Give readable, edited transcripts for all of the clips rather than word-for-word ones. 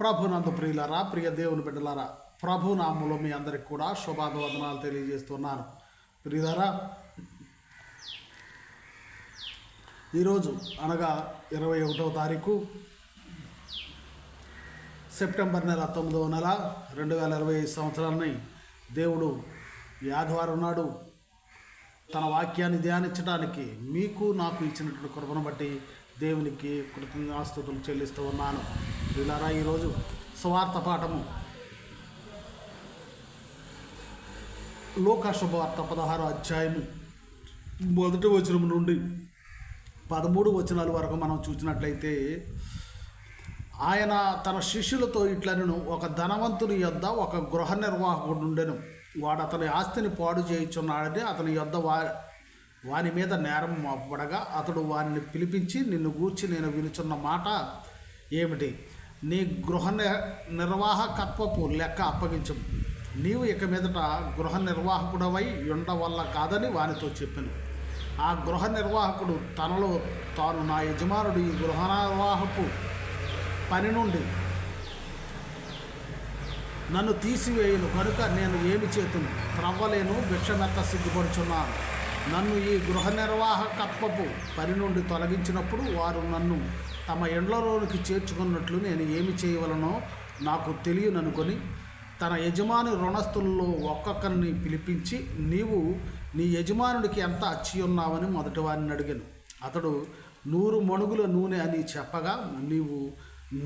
ప్రభునందు ప్రియులారా, ప్రియ దేవుని బిడ్డలారా, ప్రభు నామములో మీ అందరికి కూడా శుభాభివందనాలు తెలియజేస్తున్నాను. ప్రియులారా, ఈరోజు అనగా 21వ తారీఖు సెప్టెంబర్ నెల 9వ నెల 2025 సంవత్సరాన్ని దేవుడు ఈ ఆదివారం నాడు తన వాక్యాన్ని ధ్యానించడానికి మీకు నాకు ఇచ్చినటువంటి కృపను బట్టి దేవునికి కృతజ్ఞతాస్తుతులు చెల్లిస్తూ ఉన్నాను. ప్రియులారా, ఈరోజు సువార్త పాఠము లూకా శుభవార్త 16వ అధ్యాయము 1వ వచనం నుండి 13 వచనాల వరకు మనం చూసినట్లయితే, ఆయన తన శిష్యులతో ఇట్లనెను, ఒక ధనవంతుని యొద్ద ఒక గృహ నిర్వాహకుడు ఉండెను. వాడు అతని ఆస్తిని పాడు చేయుచున్నాడని అతని యొద్ద వాని మీద నేరం మోపబడగా అతడు వారిని పిలిపించి, నిన్ను గూర్చి నేను వినుచున్న మాట ఏమిటి? నీ గృహ నిర్వాహకత్వపు లెక్క అప్పగించు. నీవు ఇక మీదట గృహ నిర్వాహకుడవై ఉండవల్ల కాదని వానితో చెప్పాను. ఆ గృహ నిర్వాహకుడు తనలో తాను, నా యజమానుడు ఈ గృహ నిర్వాహపు పని నుండి నన్ను తీసివేయను కనుక నేను ఏమి చేతును త్రవ్వలేను, భిక్షమెత్త సిగ్గుపడుచున్నాను. నన్ను ఈ గృహ నిర్వాహకత్వపు పని నుండి తొలగించినప్పుడు వారు నన్ను తమ ఇండ్లలోనికి చేర్చుకున్నట్లు నేను ఏమి చేయవలనో నాకు తెలియననుకొని తన యజమాని రుణస్థుల్లో ఒక్కొక్కరిని పిలిపించి, నీవు నీ యజమానుడికి ఎంత అచ్చి ఉన్నావని మొదటి వారిని అడిగాను. అతడు 100 మణుగుల నూనె అని చెప్పగా, నీవు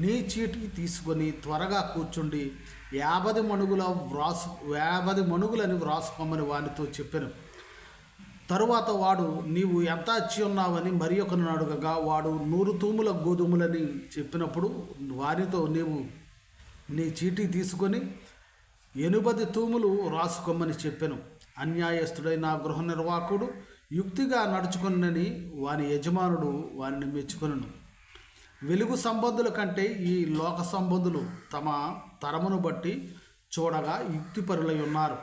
నీ చీటికి తీసుకొని త్వరగా కూర్చుండి 50 మణుగులని వ్రాసుకోమని వానితో చెప్పాను. తరువాత వాడు, నీవు ఎంత అచ్చి ఉన్నావని మరి ఒకరిని అడగగా, వాడు 100 తూముల గోధుమలని చెప్పినప్పుడు వారితో, నీవు నీ చీటీ తీసుకొని 80 తూములు రాసుకోమని చెప్పాను. అన్యాయస్తుడైన గృహ నిర్వాహకుడు యుక్తిగా నడుచుకున్నని వాని యజమానుడు వారిని మెచ్చుకొనెను. వెలుగు సంబంధుల కంటే ఈ లోక సంబంధులు తమ తరమును బట్టి చూడగా యుక్తిపరులై ఉన్నారు.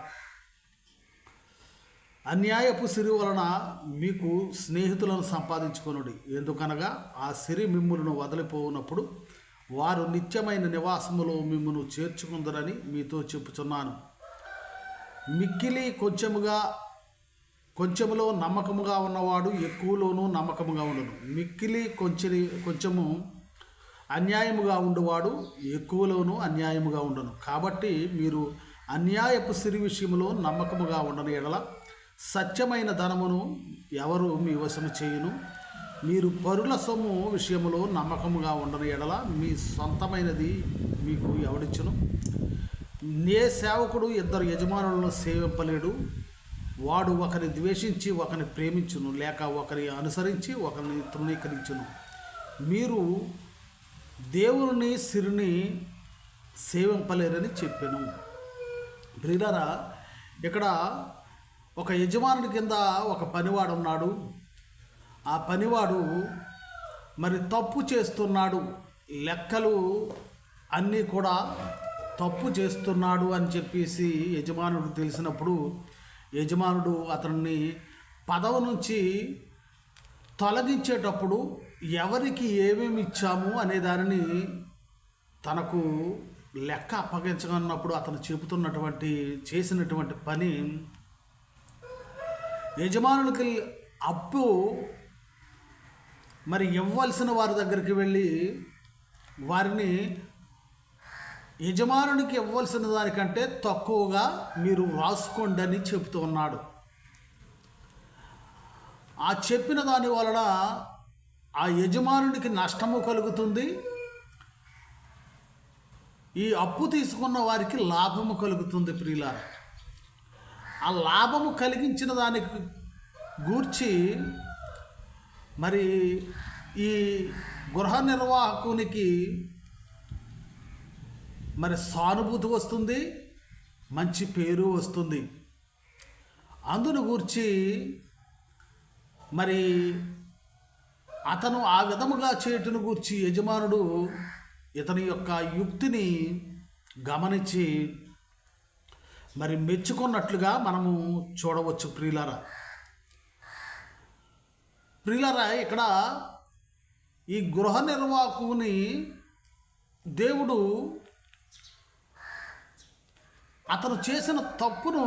అన్యాయపు సిరి వలన మీకు స్నేహితులను సంపాదించుకొనుడి. ఎందుకనగా ఆ సిరి మిమ్ములను వదిలిపోవునప్పుడు వారు నిత్యమైన నివాసములో మిమ్మును చేర్చుకుందరని మీతో చెప్పుచున్నాను. మిక్కిలి కొంచెములో నమ్మకముగా ఉన్నవాడు ఎక్కువలోనూ నమ్మకముగా ఉండను. మిక్కిలి కొంచెము అన్యాయముగా ఉండేవాడు ఎక్కువలోనూ అన్యాయముగా ఉండను. కాబట్టి మీరు అన్యాయపు సిరి విషయంలో నమ్మకముగా ఉండని ఎడల సత్యమైన ధనమును ఎవరు మీ వశము చేయును? మీరు పరుల సొమ్ము విషయంలో నమ్మకముగా ఉండని ఎడల మీ సొంతమైనది మీకు ఎవడిచ్చును? నే సేవకుడు 2 యజమానులను సేవింపలేడు. వాడు ఒకరిని ద్వేషించి ఒకరిని ప్రేమించును, లేక ఒకరిని అనుసరించి ఒకరిని తృణీకరించును. మీరు దేవుని సిరిని సేవింపలేరని చెప్పాను. ప్రియులారా, ఇక్కడ ఒక యజమానుడి కింద ఒక పనివాడు ఉన్నాడు. ఆ పనివాడు మరి తప్పు చేస్తున్నాడు, లెక్కలు అన్నీ కూడా తప్పు చేస్తున్నాడు అని చెప్పేసి యజమానుడు తెలిసినప్పుడు యజమానుడు అతన్ని పదవి నుంచి తొలగించేటప్పుడు ఎవరికి ఏమేమి ఇచ్చాము అనే దానిని తనకు లెక్క అప్పగించనున్నప్పుడు అతను చెబుతున్నటువంటి చేసినటువంటి పని, యజమానుడికి అప్పు మరి ఇవ్వాల్సిన వారి దగ్గరికి వెళ్ళి వారిని యజమానునికి ఇవ్వాల్సిన దానికంటే తక్కువగా మీరు రాసుకోండి అని చెబుతూ ఉన్నాడు. ఆ చెప్పిన దాని వలన ఆ యజమానునికి నష్టము కలుగుతుంది, ఈ అప్పు తీసుకున్న వారికి లాభము కలుగుతుంది. ప్రియులారా, ఆ లాభము కలిగించిన దానికి గూర్చి మరి ఈ గృహ నిర్వాహకునికి మరి సానుభూతి వస్తుంది, మంచి పేరు వస్తుంది. అందును గూర్చి మరి అతను ఆ విధముగా చేయుటను గూర్చి యజమానుడు ఇతని యొక్క యుక్తిని గమనించి మరి మెచ్చుకున్నట్లుగా మనము చూడవచ్చు. ప్రియులారా, ఇక్కడ ఈ గృహ నిర్వాహకుని దేవుడు అతను చేసిన తప్పును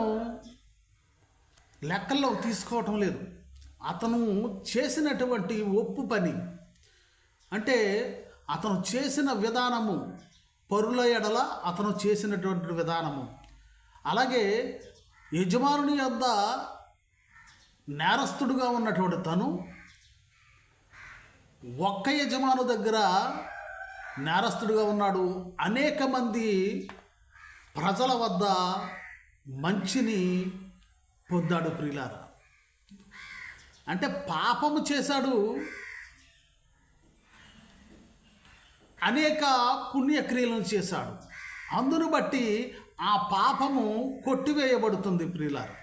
లెక్కల్లో తీసుకోవటం లేదు. అతను చేసినటువంటి ఒప్పు పని అంటే అతను చేసిన విధానము, పరుల ఎడల అతను చేసినటువంటి విధానము, అలాగే యజమానుని యొద్ద నేరస్తుడుగా ఉన్నటువంటి తను ఒక్క యజమాను దగ్గర నేరస్తుడుగా ఉన్నాడు. అనేక మంది ప్రజల వద్ద మంచిని పొందాడు. ప్రియులారా, అంటే పాపము చేశాడు, అనేక పుణ్యక్రియలను చేశాడు. అందును బట్టి ఆ పాపము కొట్టివేయబడుతుంది. ప్రియులారా,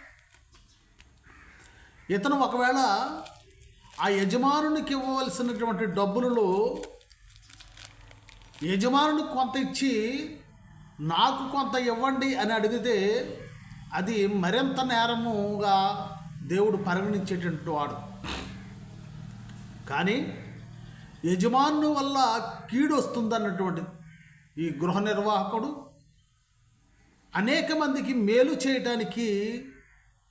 ఇతను ఒకవేళ ఆ యజమానునికి ఇవ్వవలసినటువంటి డబ్బులలో యజమానునికి కొంత ఇచ్చి నాకు కొంత ఇవ్వండి అని అడిగితే అది మరింత నేరముగా దేవుడు పరిగణించేటువంటి వాడు. కానీ యజమాను వల్ల కీడు వస్తుందన్నటువంటి ఈ గృహ నిర్వాహకుడు అనేక మందికి మేలు చేయటానికి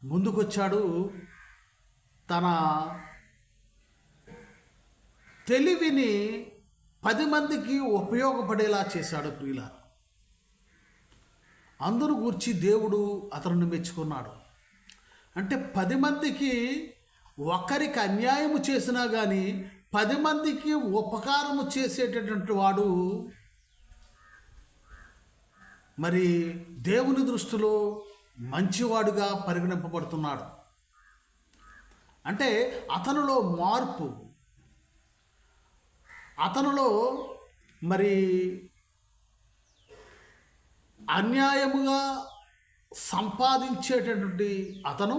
ముందుకొచ్చాడు. తన తెలివిని 10 మందికి ఉపయోగపడేలా చేశాడు. ప్రియులారా, అందరూ గూర్చి దేవుడు అతనిని మెచ్చుకున్నాడు. అంటే 10 మందికి ఒకరికి అన్యాయము చేసినా కానీ 10 మందికి ఉపకారము చేసేటటువంటి వాడు మరి దేవుని దృష్టిలో మంచివాడుగా పరిగణింపబడుతున్నాడు. అంటే అతనిలో మార్పు, అతనిలో మరి అన్యాయముగా సంపాదించేటటువంటి అతను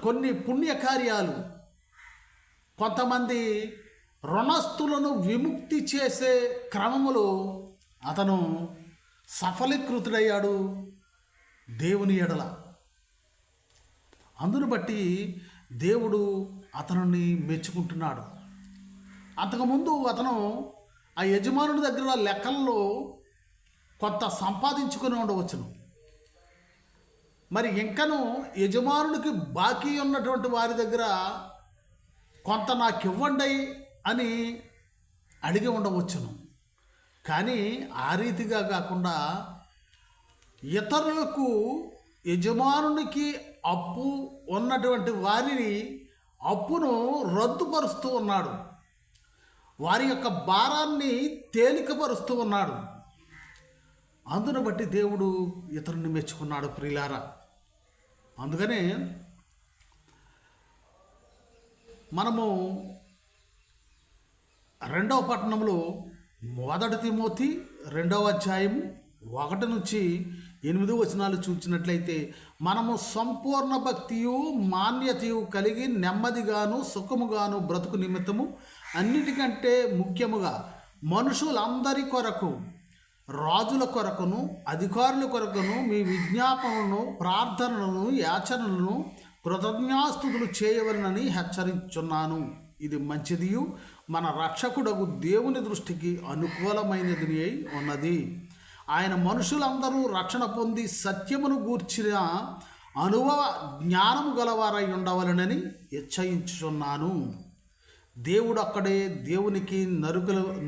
కొన్ని పుణ్యకార్యాలు, కొంతమంది రుణస్థులను విముక్తి చేసే క్రమములో అతను సఫలీకృతుడయ్యాడు దేవుని ఎడల. అందును బట్టి దేవుడు అతనిని మెచ్చుకుంటున్నాడు. అంతకుముందు అతను ఆ యజమానుడి దగ్గర లెక్కల్లో కొంత సంపాదించుకొని ఉండవచ్చును. మరి ఇంకను యజమానుడికి బాకీ ఉన్నటువంటి వారి దగ్గర కొంత నాకు ఇవ్వండి అని అడిగి ఉండవచ్చును. కానీ ఆ రీతిగా కాకుండా ఇతరులకు, యజమానునికి అప్పు ఉన్నటువంటి వారిని అప్పును రద్దుపరుస్తూ ఉన్నాడు. వారి యొక్క భారాన్ని తేలికపరుస్తూ ఉన్నాడు. అందును బట్టి దేవుడు ఇతరుని మెచ్చుకున్నాడు. ప్రియులారా, అందుకనే మనము 2వ పట్టణంలో 1 తిమోతి 2వ అధ్యాయం 1 నుంచి 8 వచనాలు చూసినట్లయితే మనము సంపూర్ణ భక్తియు మాన్యతయు కలిగి నెమ్మదిగాను సుఖముగాను బ్రతుకు నిమిత్తము అన్నిటికంటే ముఖ్యముగా మనుషులందరి కొరకు, రాజుల కొరకును అధికారుల కొరకును మీ విజ్ఞాపనలను, ప్రార్థనలను, యాచనలను, కృతజ్ఞాస్తుతులు చేయవలనని హెచ్చరించున్నాను. ఇది మంచిదియు మన రక్షకుడగు దేవుని దృష్టికి అనుకూలమైనది అయి ఉన్నది. ఆయన మనుషులందరూ రక్షణ పొంది సత్యమును గూర్చిన అనుభవ జ్ఞానము గలవారై ఉండవలనని హెచ్చరించుచున్నాను. దేవుడు ఒక్కడే, దేవునికి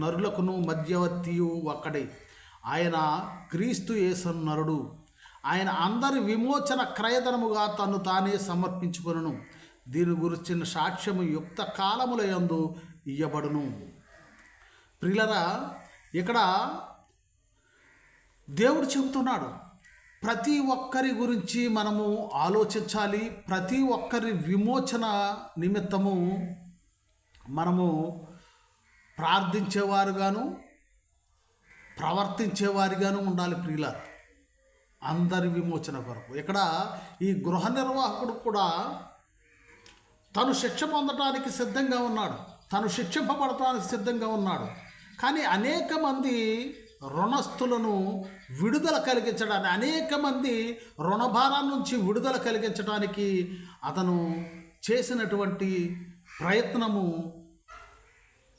నరులకును మధ్యవర్తియు ఒక్కడే. ఆయన క్రీస్తు యేసు నరుడు. ఆయన అందరి విమోచన క్రయధనముగా తను తానే సమర్పించుకొనును. దీని గురించిన సాక్ష్యము యుక్త కాలముల యందు ఇయ్యబడును. ప్రియులరా, ఇక్కడ దేవుడు చెబుతున్నాడు, ప్రతి ఒక్కరి గురించి మనము ఆలోచించాలి. ప్రతి ఒక్కరి విమోచన నిమిత్తము మనము ప్రార్థించేవారుగాను ప్రవర్తించేవారిగాను ఉండాలి. ప్రియులారా, అందరి విమోచన కొరకు. ఇక్కడ ఈ గృహ నిర్వాహకుడు కూడా తను శిక్ష పొందటానికి సిద్ధంగా ఉన్నాడు, తను శిక్షింపబడటానికి సిద్ధంగా ఉన్నాడు. కానీ అనేక మంది రుణస్థులను విడుదల కలిగించడానికి, అనేక మంది రుణభారం నుంచి విడుదల కలిగించడానికి అతను చేసినటువంటి ప్రయత్నము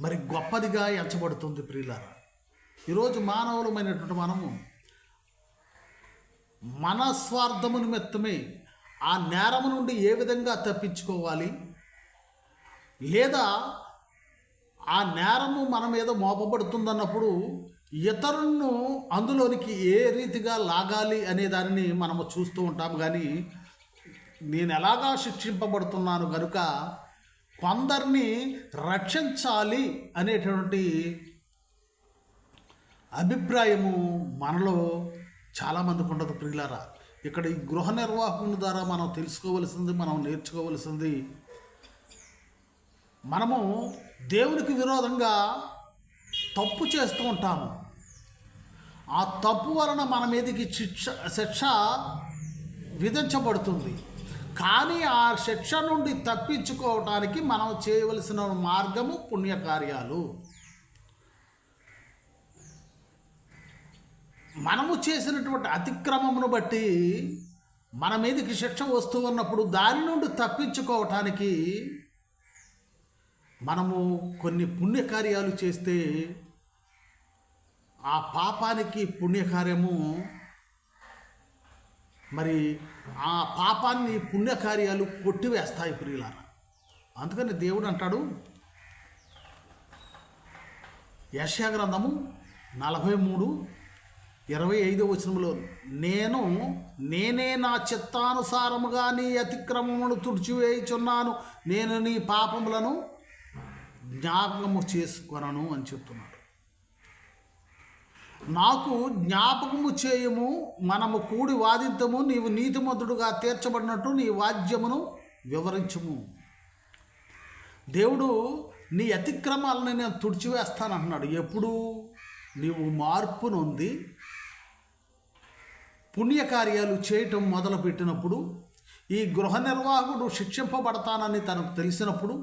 మరి గొప్పదిగా ఎంచబడుతుంది ప్రియులారా. ఈరోజు మానవులమైనటువంటి మనము మన స్వార్థము నిమిత్తమే ఆ నేరము నుండి ఏ విధంగా తప్పించుకోవాలి, లేదా ఆ నేరము మన మీద మోపబడుతుందన్నప్పుడు ఇతరులను అందులోనికి ఏ రీతిగా లాగాలి అనే దానిని మనము చూస్తూ ఉంటాం. కానీ నేను ఎలాగా శిక్షింపబడుతున్నాను కనుక కొందరిని రక్షించాలి అనేటువంటి అభిప్రాయము మనలో చాలామందికి ఉండదు ప్రియులారా. ఇక్కడ ఈ గృహ నిర్వాహకుని ద్వారా మనం తెలుసుకోవలసింది, మనం నేర్చుకోవలసింది, మనము దేవునికి విరోధంగా తప్పు చేస్తూ ఉంటాము. ఆ తప్పు వలన మన మీదకి శిక్ష విధించబడుతుంది. కానీ ఆ శిక్ష నుండి తప్పించుకోవటానికి మనం చేయవలసిన మార్గము పుణ్యకార్యాలు. మనము చేసినటువంటి అతిక్రమమును బట్టి మన మీదకి శిక్ష వస్తూ ఉన్నప్పుడు దాని నుండి తప్పించుకోవటానికి మనము కొన్ని పుణ్యకార్యాలు చేస్తే ఆ పాపానికి పుణ్యకార్యము, మరి ఆ పాపాన్ని పుణ్యకార్యాలు కొట్టివేస్తాయి ప్రియులారా. అందుకని దేవుడు అంటాడు యెషయా గ్రంథము 43:25 నేనే నా చిత్తానుసారముగా నీ అతిక్రమమును తుడిచివేయుచున్నాను, నేను నీ పాపములను జ్ఞాపకము చేసుకొనను అని చెప్తున్నాడు. నాకు జ్ఞాపకము చేయము, మనము కూడి వాదింతము, నీవు నీతిమంతుడుగా తీర్చబడినట్టు నీ వాద్యమును వివరించుము. దేవుడు నీ అతిక్రమాలను నేను తుడిచివేస్తానంటున్నాడు. ఎప్పుడు? నీవు మార్పు నొంది పుణ్యకార్యాలు చేయటం మొదలుపెట్టినప్పుడు, ఈ గృహ నిర్వాహకుడు శిక్షింపబడతానని తనకు తెలిసినప్పుడు,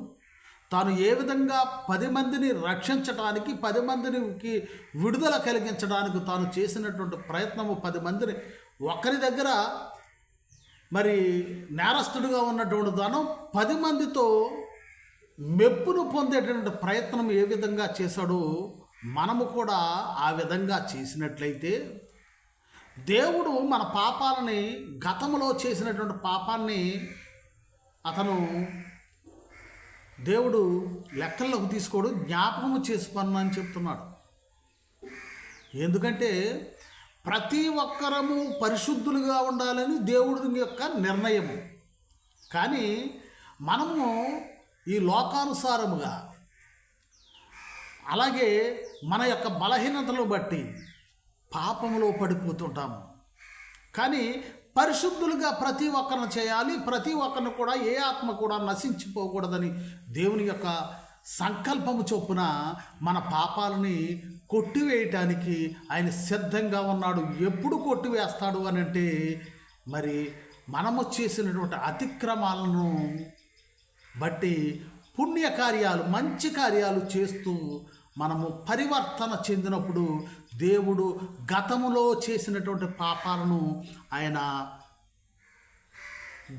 తాను ఏ విధంగా 10 మందిని రక్షించడానికి, 10 మందికి విడుదల కలిగించడానికి తాను చేసినటువంటి ప్రయత్నము, 10 మందిని ఒకరి దగ్గర మరి నేరస్తుడిగా ఉన్నటువంటి తాను 10 మందితో మెప్పును పొందేటువంటి ప్రయత్నం ఏ విధంగా చేశాడో మనము కూడా ఆ విధంగా చేసినట్లయితే దేవుడు మన పాపాలని, గతంలో చేసినటువంటి పాపాన్ని దేవుడు లెక్కల్లోకి తీసుకోడు, జ్ఞాపకము చేసుకున్నాను చెప్తున్నాడు. ఎందుకంటే ప్రతి ఒక్కరము పరిశుద్ధులుగా ఉండాలని దేవుడి యొక్క నిర్ణయము. కానీ మనము ఈ లోకానుసారముగా, అలాగే మన యొక్క బలహీనతలను బట్టి పాపములో పడిపోతుంటాము. కానీ పరిశుద్ధులుగా ప్రతి ఒక్కరిని చేయాలి, ప్రతి ఒక్కరిని కూడా ఏ ఆత్మ కూడా నశించిపోకూడదని దేవుని యొక్క సంకల్పము చొప్పున మన పాపాలని కొట్టివేయటానికి ఆయన సిద్ధంగా ఉన్నాడు. ఎప్పుడు కొట్టివేస్తాడు అని అంటే, మరి మనము చేసినటువంటి అతిక్రమాలను బట్టి పుణ్యకార్యాలు, మంచి కార్యాలు చేస్తూ మనము పరివర్తన చెందినప్పుడు దేవుడు గతములో చేసినటువంటి పాపాలను ఆయన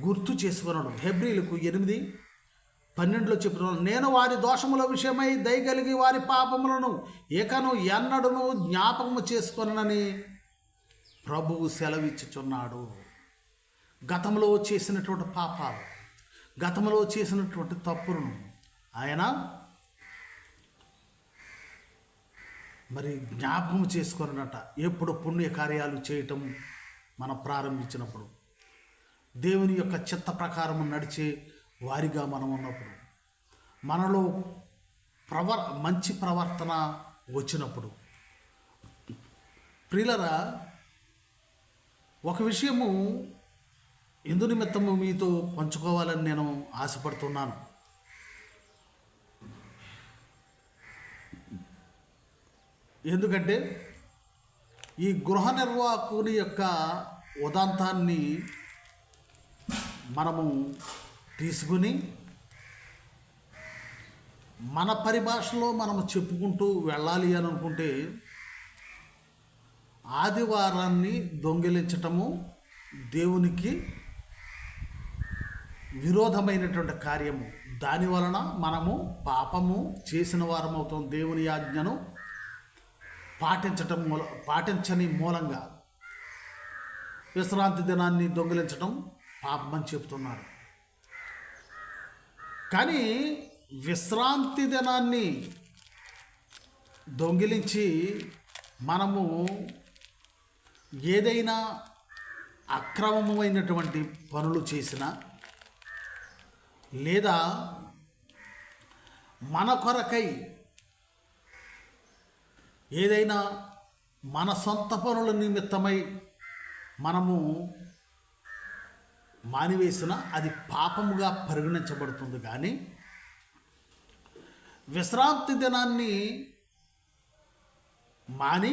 గుర్తు చేసుకున్నాడు. హెబ్రీలకు 8:12 చెప్తున్నాడు, నేను వారి దోషముల విషయమై దయగలిగి వారి పాపములను ఏకను ఎన్నడను జ్ఞాపకము చేసుకొనని ప్రభువు సెలవిచ్చుచున్నాడు. గతంలో చేసినటువంటి పాపాలు, గతంలో చేసినటువంటి తప్పులను ఆయన మరి జ్ఞాపకం చేసుకొనట. ఎప్పుడు పుణ్యకార్యాలు చేయటం మనం ప్రారంభించినప్పుడు, దేవుని యొక్క చిత్త ప్రకారం నడిచే వారిగా మనం ఉన్నప్పుడు, మనలో మంచి ప్రవర్తన వచ్చినప్పుడు. ప్రియులరా, ఒక విషయము ఎందు నిమిత్తము మీతో పంచుకోవాలని నేను ఆశపడుతున్నాను. ఎందుకంటే ఈ గృహ నిర్వాహకుని యొక్క ఉదాంతాన్ని మనము తీసుకుని మన పరిభాషలో మనము చెప్పుకుంటూ వెళ్ళాలి అని అనుకుంటే, ఆదివారాన్ని దొంగిలించటము దేవునికి విరోధమైనటువంటి కార్యము. దాని వలన మనము పాపము చేసిన వారం అవుతాం. దేవుని ఆజ్ఞను పాటించని మూలంగా విశ్రాంతి దినాన్ని దొంగిలించడం పాపమని చెప్తున్నాడు. కానీ విశ్రాంతి దినాన్ని దొంగిలించి మనము ఏదైనా అక్రమమైనటువంటి పనులు చేసినా లేదా మన కొరకై ఏదైనా మన సొంత పనుల నిమిత్తమై మనము మానివేసిన అది పాపముగా పరిగణించబడుతుంది. కానీ విశ్రాంతి దినాన్ని మాని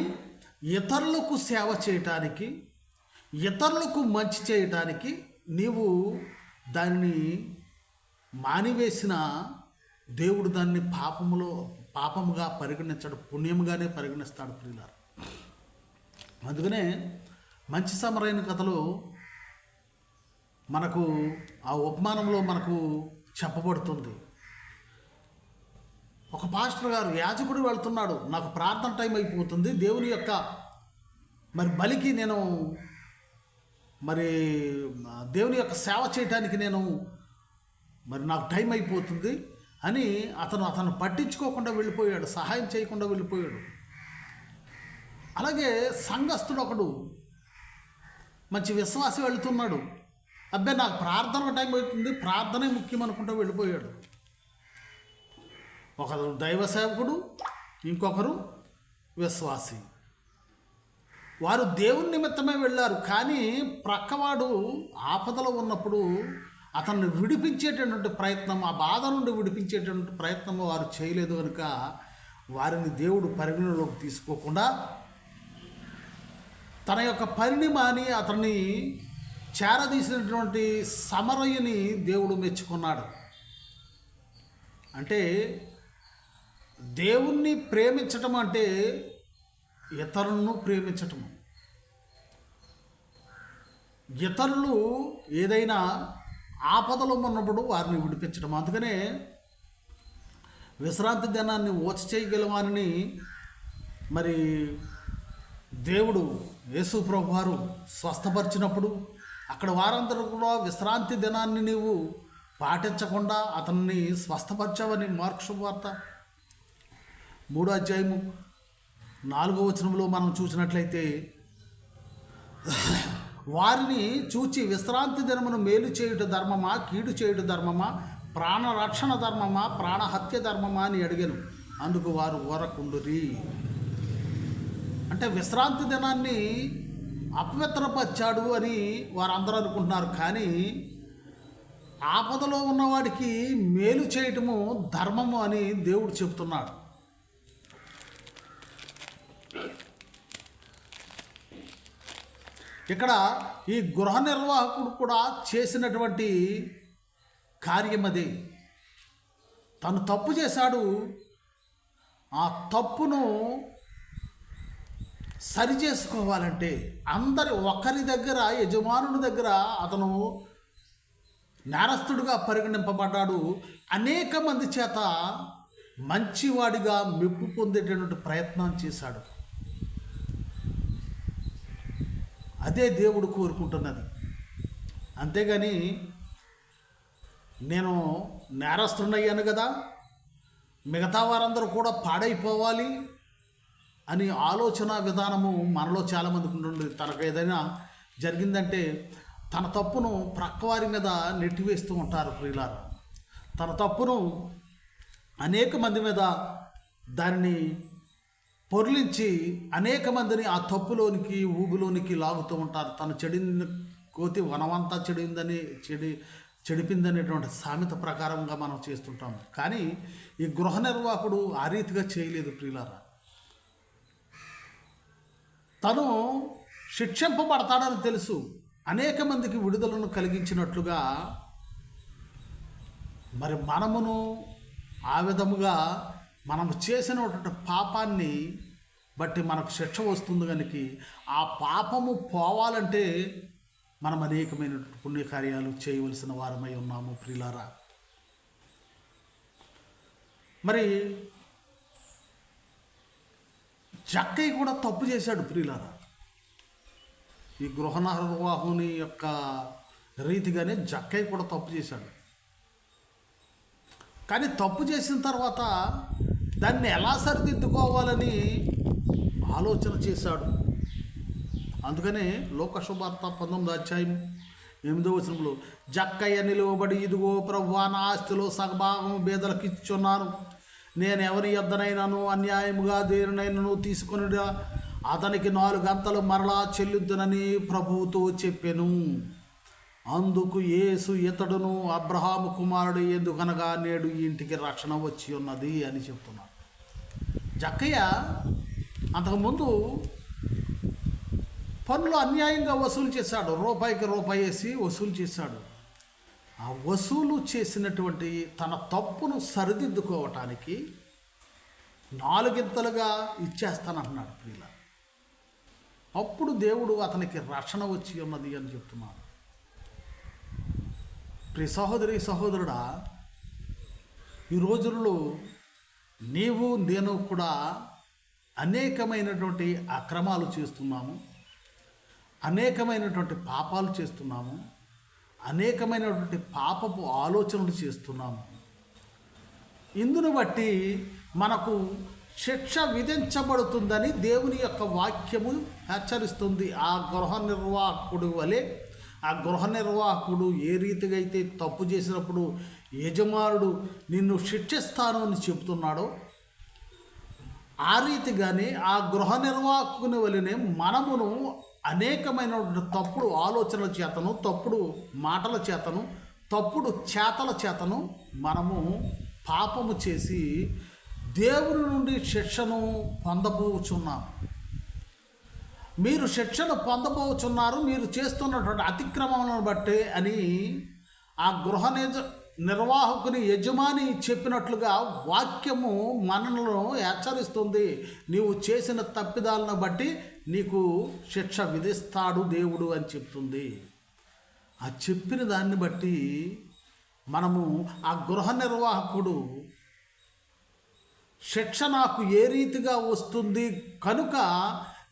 ఇతరులకు సేవ చేయటానికి, ఇతరులకు మంచి చేయటానికి నీవు దానిని మానివేసిన దేవుడు దాన్ని పాపముగా పరిగణించడు, పుణ్యముగానే పరిగణిస్తాడు ప్రియులారా. అందుకనే మంచి సమరైన కథలో మనకు ఆ ఉపమానంలో మనకు చెప్పబడుతుంది. ఒక పాస్టర్ గారు, యాజకుడు వెళ్తున్నాడు, నాకు ప్రార్థన టైం అయిపోతుంది, దేవుని యొక్క బలికి నేను దేవుని యొక్క సేవ చేయడానికి నేను నాకు టైం అయిపోతుంది అని అతను పట్టించుకోకుండా వెళ్ళిపోయాడు, సహాయం చేయకుండా వెళ్ళిపోయాడు. అలాగే సంఘస్థుడు ఒకడు మంచి విశ్వాసి వెళుతున్నాడు, అబ్బాయి నాకు ప్రార్థన టైం అవుతుంది, ప్రార్థనే ముఖ్యం అనుకుంటూ వెళ్ళిపోయాడు. ఒకరు దైవ సేవకుడు, ఇంకొకరు విశ్వాసి. వారు దేవుని నిమిత్తమే వెళ్ళారు. కానీ ప్రక్కవాడు ఆపదలో ఉన్నప్పుడు అతన్ని విడిపించేటటువంటి ప్రయత్నం, ఆ బాధ నుండి విడిపించేటటువంటి ప్రయత్నం వారు చేయలేదు కనుక వారిని దేవుడు పరిగణలోకి తీసుకోకుండా తన యొక్క పనిని మాని అతన్ని చేరదీసినటువంటి సమరయ్యని దేవుడు మెచ్చుకున్నాడు. అంటే దేవుణ్ణి ప్రేమించటం అంటే ఇతరులను ప్రేమించటము. ఇతరులు ఏదైనా ఆపదలో ఉన్నప్పుడు వారిని విడిపించడం. అందుకనే విశ్రాంతి దినాన్ని ఓచ చేయగలవాని దేవుడు యేసు ప్రభు వారు స్వస్థపరిచినప్పుడు అక్కడ వారందరూ కూడా విశ్రాంతి దినాన్ని నీవు పాటించకుండా అతన్ని స్వస్థపరిచావని మార్కు శుభవార్త 3వ అధ్యాయము 4వ వచనంలో మనం చూసినట్లయితే, వారిని చూచి విశ్రాంతి దినమును మేలు చేయుట ధర్మమా, కీడు చేయుట ధర్మమా, ప్రాణరక్షణ ధర్మమా, ప్రాణహత్య ధర్మమా అని అడిగాను. అందుకు వారు ఊరకుండురి. అంటే విశ్రాంతి దినాన్ని అపవిత్రపరిచాడు అని వారందరూ అనుకుంటున్నారు. కానీ ఆపదలో ఉన్నవాడికి మేలు చేయటము ధర్మము అని దేవుడు చెబుతున్నాడు. ఇక్కడ ఈ గృహ నిర్వాహకుడు కూడా చేసినటువంటి కార్యం అది. తను తప్పు చేశాడు, ఆ తప్పును సరి చేసుకోవాలంటే ఒకరి దగ్గర, యజమానుని దగ్గర అతను నేరస్తుడిగా పరిగణింపబడ్డాడు. అనేక మంది చేత మంచివాడిగా మెప్పు పొందేటటువంటి ప్రయత్నం చేశాడు. అదే దేవుడు కోరుకుంటున్నది. అంతేగాని నేను నేరస్తున్నయ్యాను కదా, మిగతా వారందరూ కూడా పాడైపోవాలి అని ఆలోచన విధానము మనలో చాలామందికి ఉంటుంది. తనకు ఏదైనా జరిగిందంటే తన తప్పును ప్రక్కవారి మీద నెట్టివేస్తూ ఉంటారు ప్రియులారా. తన తప్పును అనేక మంది మీద దానిని పొర్లించి అనేక మందిని ఆ తప్పులోనికి, ఊబిలోనికి లాగుతూ ఉంటారు. తను చెడిన కోతి వనమంతా చెడిపిందనేటువంటి సామెత ప్రకారంగా మనం చేస్తుంటాము. కానీ ఈ గృహ నిర్వాహకుడు ఆ రీతిగా చేయలేదు ప్రియులారా. తను శిక్షింపబడతాడని తెలుసు, అనేక మందికి విడుదలను కలిగించినట్లుగా మనమును ఆ విధముగా మనము చేసినటువంటి పాపాన్ని బట్టి మనకు శిక్ష వస్తుంది. కనుక ఆ పాపము పోవాలంటే మనం అనేకమైన పుణ్యకార్యాలు చేయవలసిన వారమై ఉన్నాము ప్రియులారా. మరి జక్కయ్య కూడా తప్పు చేశాడు ప్రియులారా. ఈ గృహ నిర్వాహకుని యొక్క రీతిగానే జక్కయ్య కూడా తప్పు చేశాడు. కానీ తప్పు చేసిన తర్వాత దాన్ని ఎలా సరిదిద్దుకోవాలని ఆలోచన చేశాడు. అందుకనే లోకశుభార్త 19వ అధ్యాయం 8వ వచనంలో, జక్కయ్య నిలువబడి, ఇదిగో ప్రభువా, నా ఆస్తిలో సగభాగం బేదలకు ఇచ్చున్నాను. నేను ఎవరి యొద్దనైనాను అన్యాయముగా దేనినైనాను తీసుకొనిడా అతనికి 4 గంటలు మరలా చెల్లిద్దునని ప్రభువుతో చెప్పెను. అందుకు యేసు, ఇతడును అబ్రహాము కుమారుడు, ఎందుకనగా నేడు ఈ ఇంటికి రక్షణ వచ్చి ఉన్నది అని చెప్తున్నాడు. జక్కయ్య అంతకుముందు పన్నులు అన్యాయంగా వసూలు చేశాడు. రూపాయికి రూపాయి వేసి వసూలు చేశాడు. ఆ వసూలు చేసినటువంటి తన తప్పును సరిదిద్దుకోవటానికి 4 గింతలుగా ఇచ్చేస్తానంటున్నాడు ప్రియుల. అప్పుడు దేవుడు అతనికి రక్షణ వచ్చి ఉన్నది అని చెప్తున్నాడు. ప్రియ సహోదరి సహోదరుడా, ఈ రోజుల్లో నీవు నేను కూడా అనేకమైనటువంటి అక్రమాలు చేస్తున్నాము, అనేకమైనటువంటి పాపాలు చేస్తున్నాము, అనేకమైనటువంటి పాపపు ఆలోచనలు చేస్తున్నాము. ఇందును బట్టి మనకు శిక్ష విధించబడుతుందని దేవుని యొక్క వాక్యము హెచ్చరిస్తుంది. ఆ గృహ నిర్వాహకుడు వలె, ఆ గృహ నిర్వాహకుడు ఏ రీతిగా అయితే తప్పు చేసినప్పుడు యజమానుడు నిన్ను శిక్షిస్తాను అని చెబుతున్నాడో, ఆ రీతిగానే ఆ గృహ నిర్వాహకుని వలనే మనమును అనేకమైనటువంటి తప్పుడు ఆలోచనల చేతను, తప్పుడు మాటల చేతను, తప్పుడు చేతల చేతను మనము పాపము చేసి దేవుని నుండి శిక్షను పొందబోచున్నాం. మీరు శిక్షను పొందబోచున్నారు మీరు చేస్తున్నటువంటి అతిక్రమములను బట్టే అని ఆ గృహ నిర్వాహకుని యజమాని చెప్పినట్లుగా వాక్యము మనలను హెచ్చరిస్తుంది. నీవు చేసిన తప్పిదాలను బట్టి నీకు శిక్ష విధిస్తాడు దేవుడు అని చెప్తుంది. ఆ చెప్పిన దాన్ని బట్టి మనము ఆ గృహ నిర్వాహకుడు శిక్ష నాకు ఏ రీతిగా వస్తుంది కనుక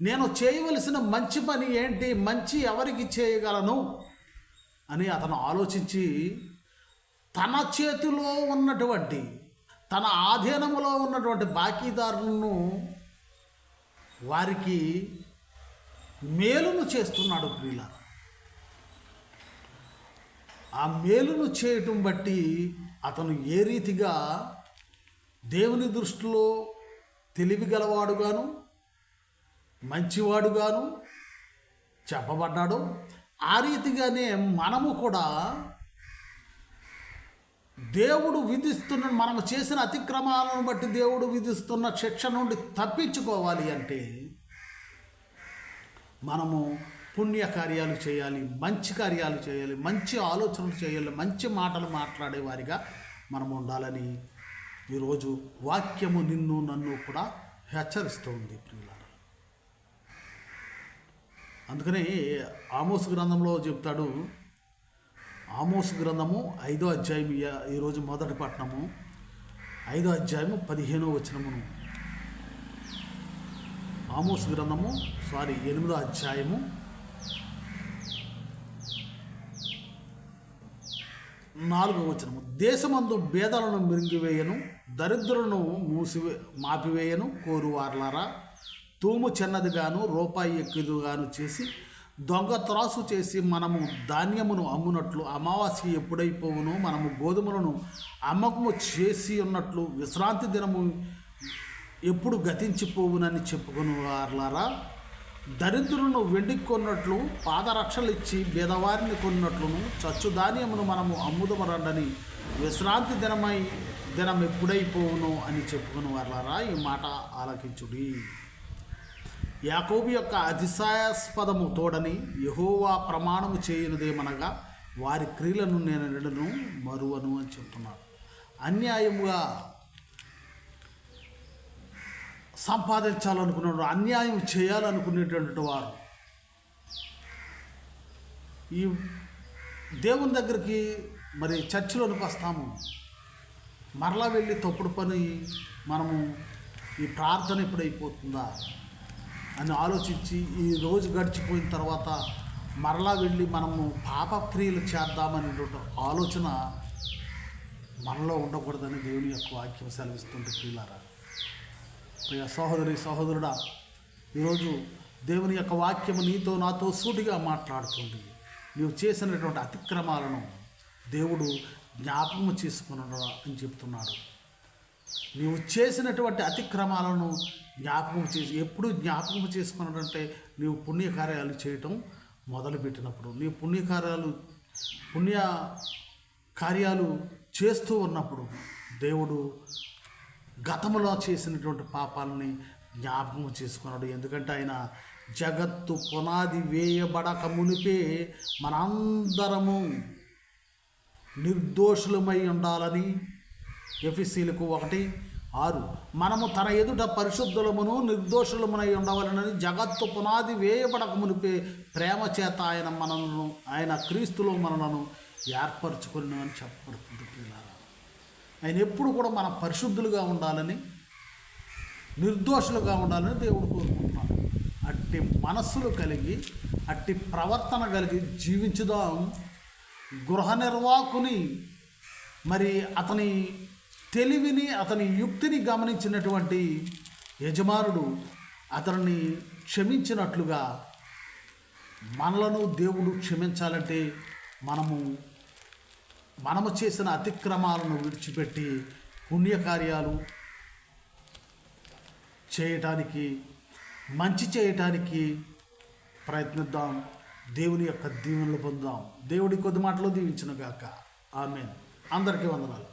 నేను చేయవలసిన మంచి పని ఏంటి, మంచి ఎవరికి చేయగలను అని అతను ఆలోచించి తన చేతిలో ఉన్నటువంటి, తన ఆధీనములో ఉన్నటువంటి బాకీదారులను వారికి మేలును చేస్తున్నాడు ప్రియుల. ఆ మేలును చేయటం బట్టి అతను ఏ రీతిగా దేవుని దృష్టిలో తెలివిగలవాడుగాను మంచివాడుగాను చెప్పబడ్డాడు. ఆ రీతిగానే మనము కూడా దేవుడు విధిస్తున్న, మనము చేసిన అతిక్రమాలను బట్టి దేవుడు విధిస్తున్న శిక్ష నుండి తప్పించుకోవాలి అంటే మనము పుణ్య కార్యాలు చేయాలి, మంచి కార్యాలు చేయాలి, మంచి ఆలోచనలు చేయాలి, మంచి మాటలు మాట్లాడే వారిగా మనం ఉండాలని ఈరోజు వాక్యము నిన్ను నన్ను కూడా హెచ్చరిస్తూ ఉంది ప్రియులారా. అందుకని ఆమోసు గ్రంథంలో చెప్తాడు. ఆమోసు గ్రంథము 5వ అధ్యాయం, ఈరోజు మొదటి పట్టణము 5వ అధ్యాయము 15వ వచనమును, ఆమోసు గ్రంథము 8వ అధ్యాయము 4వ వచనము, దేశమందు భేదాలను మింగివేయను, దరిద్రులను మాపివేయను కోరువార్లారా, తూము చిన్నదిగాను రూపాయి ఎక్కువగాను చేసి దొంగ త్రాసు చేసి మనము ధాన్యమును అమ్మునట్లు, అమావాస్య ఎప్పుడైపోవునో మనము గోధుమలను అమ్మకము చేసి ఉన్నట్లు, విశ్రాంతి దినము ఎప్పుడు గతించిపోవునని చెప్పుకుని వార్లారా, దరిద్రులను వెండికి కొన్నట్లు, పాదరక్షలు ఇచ్చి బీదవారిని కొన్నట్లును, చచ్చు ధాన్యమును మనము అమ్ముదమరండని, విశ్రాంతి దినం ఎప్పుడైపోవునో అని చెప్పుకుని వార్లారా, ఈ మాట ఆలకించుడి. యాకోబు యొక్క అతిశయాస్పదము తోడని యెహోవా ప్రమాణము చేయనిదేమనగా వారి క్రియలను నేను ఎడను మరువను అని చెప్తున్నాడు. అన్యాయముగా సంపాదించాలనుకున్నాడు, అన్యాయం చేయాలనుకునేటువంటి వారు ఈ దేవుని దగ్గరికి మరి చర్చిలోనికి వస్తాము. మరలా వెళ్ళి తప్పుడు పని మనము ఈ ప్రార్థన ఎప్పుడైపోతుందా అని ఆలోచించి ఈ రోజు గడిచిపోయిన తర్వాత మరలా వెళ్ళి మనము పాపక్రియలు చేద్దామనేటువంటి ఆలోచన మనలో ఉండకూడదని దేవుని యొక్క వాక్యం సెలవిస్తుంది. ప్రియులారా, ప్రియ సహోదరి సహోదరుడా, ఈరోజు దేవుని యొక్క వాక్యము నీతో నాతో సూటిగా మాట్లాడుతుంది. నీవు చేసినటువంటి అతిక్రమాలను దేవుడు జ్ఞాపకము చేసుకున్నాడు అని చెప్తున్నాడు. నీవు చేసినటువంటి అతిక్రమాలను ఎప్పుడు జ్ఞాపకం చేసుకున్నాడంటే నీవు పుణ్యకార్యాలు చేయటం మొదలుపెట్టినప్పుడు, నీవు పుణ్య కార్యాలు చేస్తూ ఉన్నప్పుడు దేవుడు గతంలో చేసినటువంటి పాపాలని జ్ఞాపకం చేసుకున్నాడు. ఎందుకంటే ఆయన జగత్తు పునాది వేయబడక మునిపే మనందరము నిర్దోషులమై ఉండాలని ఎఫెసీయులకు 1:6 మనము తన ఎదుట పరిశుద్ధులమును నిర్దోషులమునై ఉండవలనని జగత్తు పునాది వేయబడక మునిపే ప్రేమ చేత ఆయన క్రీస్తులో మనలను ఏర్పరచుకుని అని చెప్పబడుతుంది. పిల్లరా, ఆయన ఎప్పుడు కూడా మనం పరిశుద్ధులుగా ఉండాలని, నిర్దోషులుగా ఉండాలని దేవుడు కోరుకుంటున్నాడు. అట్టి మనస్సులు కలిగి, అట్టి ప్రవర్తన కలిగి జీవించుదాం. గృహ నిర్వాహకుని మరి అతని తెలివిని, అతని యుక్తిని గమనించినటువంటి యజమానుడు అతన్ని క్షమించినట్లుగా మనలను దేవుడు క్షమించాలంటే మనము చేసిన అతిక్రమాలను విడిచిపెట్టి పుణ్యకార్యాలు చేయటానికి, మంచి చేయటానికి ప్రయత్నిద్దాం. దేవుని యొక్క దీవెనలు పొందాం. దేవుడి కొద్ది మాటలు దీవించును గాక. ఆమేన్. అందరికీ వందనాలు.